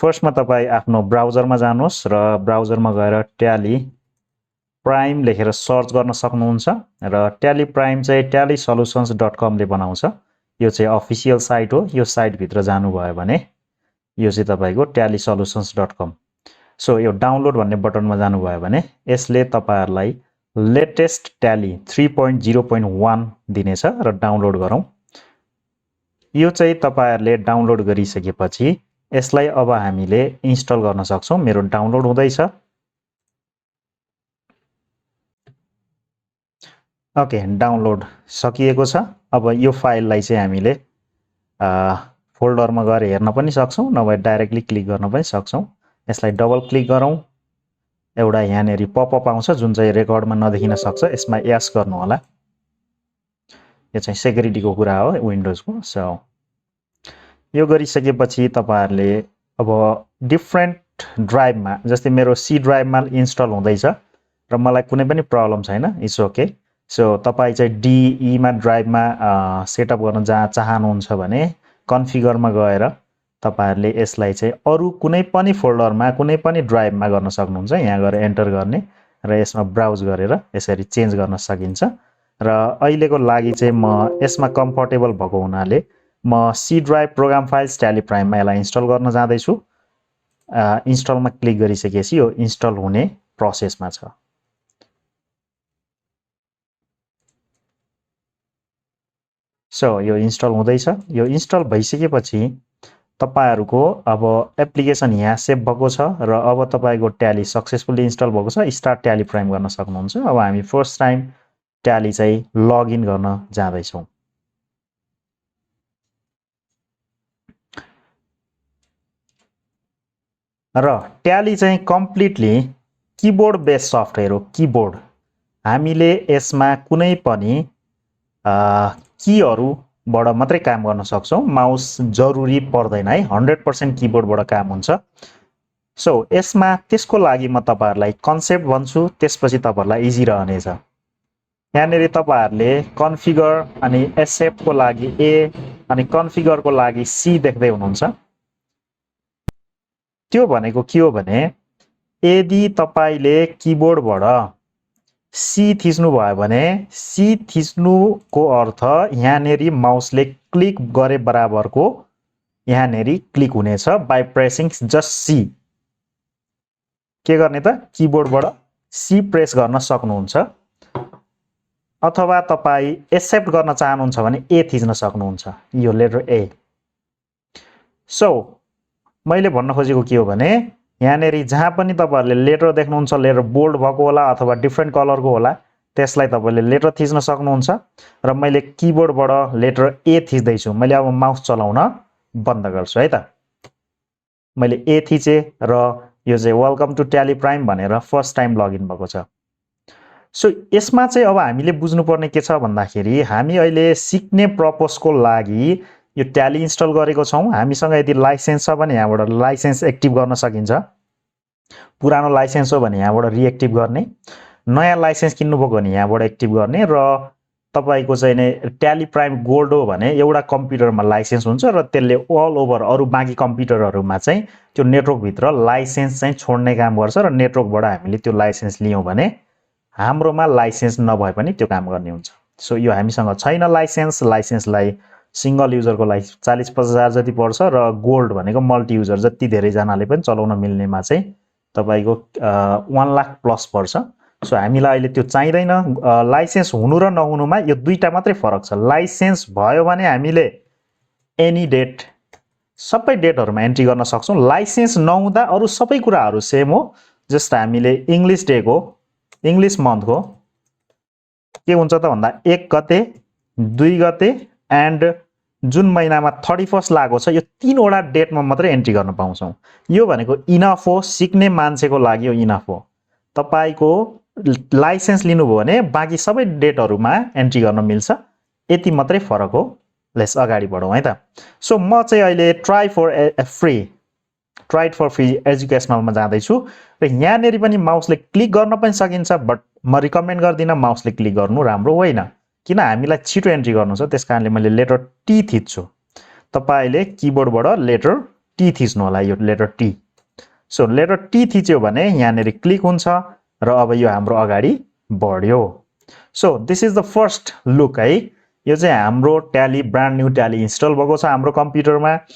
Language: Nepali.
फर्स्टमा तपाई आफ्नो ब्राउजरमा जानुहोस् र ब्राउजरमा गएर ट्याली प्राइम लेखेर सर्च गर्न सक्नुहुन्छ र ट्याली प्राइम चाहिँ tallysolutions.com ले बनाउँछ। यो चाहिँ अफिसियल साइट हो। यो साइट भित्र जानुभयो भने यो चाहिँ तपाईको tallysolutions.com। सो यो डाउनलोड भन्ने बटनमा जानुभयो भने यसले तपाईहरुलाई लेटेस्ट ट्याली 3.0.1 दिनेछ र डाउनलोड गरौँ। यो चाहिँ तपाईहरुले डाउनलोड गरिसकेपछि यसलाई अब हामीले इन्स्टल गर्न सक्छौं। मेरो डाउनलोड हुँदैछ। ओके, डाउनलोड सकिएको छ। अब यो फाइललाई चाहिँ हामीले फोल्डरमा गएर हेर्न पनि सक्छौं, नभए डाइरेक्टली क्लिक गर्न पनि सक्छौं। यसलाई डबल क्लिक गरौँ। एउटा यहाँनेरि पपअप आउँछ जुन चाहिँ रेकर्डमा नदेखिन सक्छ। यसमा यस गर्नु होला। यो चाहिँ सेक्युरिटीको कुरा हो विन्डोजको। सो यो गरिसकेपछि तपाईहरुले अब डिफरेन्ट ड्राइभमा, जस्तै मेरो सी ड्राइभमा इन्स्टल हुँदैछ र मलाई कुनै पनि प्रब्लम छैन, इट्स ओके। सो तपाई चाहिँ डी मा ड्राइभमा सेटअप गर्न चाहनुहुन्छ भने कन्फिगरमा गएर तपाईहरुले यसलाई चाहिँ अरु कुनै पनि फोल्डरमा, कुनै पनि ड्राइभमा गर्न सक्नुहुन्छ। यहाँ गएर एन्टर गर्ने र यसमा ब्राउज गरेर यसरी चेन्ज गर्न सकिन्छ। र अहिलेको लागि चाहिँ म यसमा कम्फर्टेबल भएको हुनाले म C drive program files Tally प्राइममा यसलाई इन्स्टल गर्न जाँदैछु। इन्स्टलमा क्लिक गरिसकेपछि यो इन्स्टल हुने प्रोसेसमा छ। सो यो इन्स्टल हुँदैछ। यो इन्स्टल भइसकेपछि तपाईहरुको अब एप्लिकेसन यहाँ सेभ भएको छ र अब तपाईको ट्याली सक्सेसफुली इन्स्टल भएको छ। स्टार्ट ट्याली प्राइम गर्न सक्नुहुन्छ। अब हामी फर्स्ट टाइम ट्याली चाहिँ लगइन गर्न जाँदैछौँ। र ट्याली चाहिँ कम्प्लिटली कीबोर्ड बेस्ड सफ्टवेयर हो। कीबोर्ड हामीले यसमा कुनै पनि कीहरुबाट मात्रै काम गर्न सक्छौं। माउस जरुरी पर्दैन है। 100% कीबोर्डबाट काम हुन्छ। सो यसमा त्यसको लागि म तपाईहरुलाई कन्सेप्ट भन्छु, त्यसपछि तपाईहरुलाई इजी रहनेछ। यहाँनेरि तपाईहरुले कन्फिगर अनि एसेप्ट को लागि ए अनि कन्फिगर को लागि सी देख्दै हुनुहुन्छ। त्यो भनेको के हो भने यदि तपाईले कीबोर्डबाट सी थिच्नु भयो भने सी थिच्नुको अर्थ यहाँनेरि माउसले क्लिक गरे बराबरको यहाँनेरि क्लिक हुनेछ बाइ प्रेसिङ जस्ट सी। के गर्ने त कीबोर्डबाट सी प्रेस गर्न सक्नुहुन्छ। अथवा तपाई एक्सेप्ट गर्न चाहनुहुन्छ भने ए थिच्न सक्नुहुन्छ। यो लेटर ए। सो मैले भन्न खोजेको के हो भने यहाँनेरि जहाँ पनि तपाईहरुले लेटर देख्नुहुन्छ, लेटर बोल्ड भएको होला अथवा डिफरेन्ट कलरको होला, त्यसलाई तपाईले लेटर थिच्न सक्नुहुन्छ। र मैले कीबोर्डबाट लेटर ए थिच्दै छु। मैले अब माउस चलाउन बन्द गर्छु है त। मैले ए थिचे र यो चाहिँ वेलकम टु ट्याली प्राइम भनेर फर्स्ट टाइम लगइन भएको छ। सो यसमा चाहिँ अब हामीले बुझ्नुपर्ने के छ भन्दाखेरि हामी अहिले सिक्ने पर्पसको लागि यो ट्याली इन्स्टल गरेको छौं। हामीसँग यदि लाइसेन्स छ भने यहाँबाट लाइसेन्स एक्टिभ गर्न सकिन्छ। पुरानो लाइसेन्स हो भने यहाँबाट रिएक्टिभ गर्ने, नयाँ लाइसेन्स किन्नुभयो भने यहाँबाट एक्टिभ गर्ने र तपाईको चाहिँ नि ट्याली प्राइम गोल्ड हो भने एउटा कम्प्युटरमा लाइसेन्स हुन्छ र त्यसले अल ओभर अरु बाँकी कम्प्युटरहरुमा चाहिँ त्यो नेटवर्क भित्र लाइसेन्स चाहिँ छोड्ने काम गर्छ र नेटवर्कबाट हामीले त्यो लाइसेन्स लियौं भने हाम्रोमा लाइसेन्स नभए पनि त्यो काम गर्ने हुन्छ। सो यो हामीसँग छैन लाइसेन्स। लाइसेन्सलाई सिंगल युजरको लागि 40-50 हजार जति पर्छ र गोल्ड भनेको मल्टी युजर जति धेरै जनाले पनि चलाउन मिल्नेमा चाहिँ तपाईको 1 लाख प्लस पर्छ। सो हामीलाई अहिले त्यो चाहिदैन। लाइसेन्स हुनु र नहुनुमा यो दुईटा मात्रै फरक छ। लाइसेन्स भयो भने हामीले एनी डेट सबै डेटहरुमा एन्ट्री गर्न सक्छौं। लाइसेन्स नहुँदा अरु सबै कुराहरु सेम हो। जस्ट हामीले इंग्लिश डे को, इंग्लिश मन्थ को के हुन्छ त भन्दा 1 गते, 2 गते एन्ड जुन महिनामा 31st लागेको छ, यो 3 वटा डेटमा मात्रै एन्ट्री गर्न पाउँछौं। यो भनेको इनफ हो। सिक्ने मान्छेको लागि यो इनफ हो। तपाईको लाइसेन्स लिनुभयो भने बाँकी सबै डेटहरुमा एन्ट्री गर्न मिल्छ। यति मात्रै फरक हो। लेट्स अगाडि बढौं है त। सो म चाहिँ अहिले ट्राई फर फ्री एजुकेशनलमा जाँदै छु र यहाँनेरि पनि माउसले क्लिक गर्न पनि सकिन्छ, बट म रिकमेन्ड गर्दिन माउसले क्लिक गर्नु राम्रो होइन, किन हामीलाई छिटो एन्ट्री गर्नु छ। त्यसकारणले मैले लेटर टी थिच्छु। तपाईले कीबोर्डबाट लेटर टी थिच्नु होला यो letter T so letter T थिच्यो भने यहाँनेरि क्लिक हुन्छ र अब यो हाम्रो अगाडि बढ्यो so this is the first look है यो चाहिँ हाम्रो tally brand new tally install भएको छ हाम्रो कम्प्युटरमा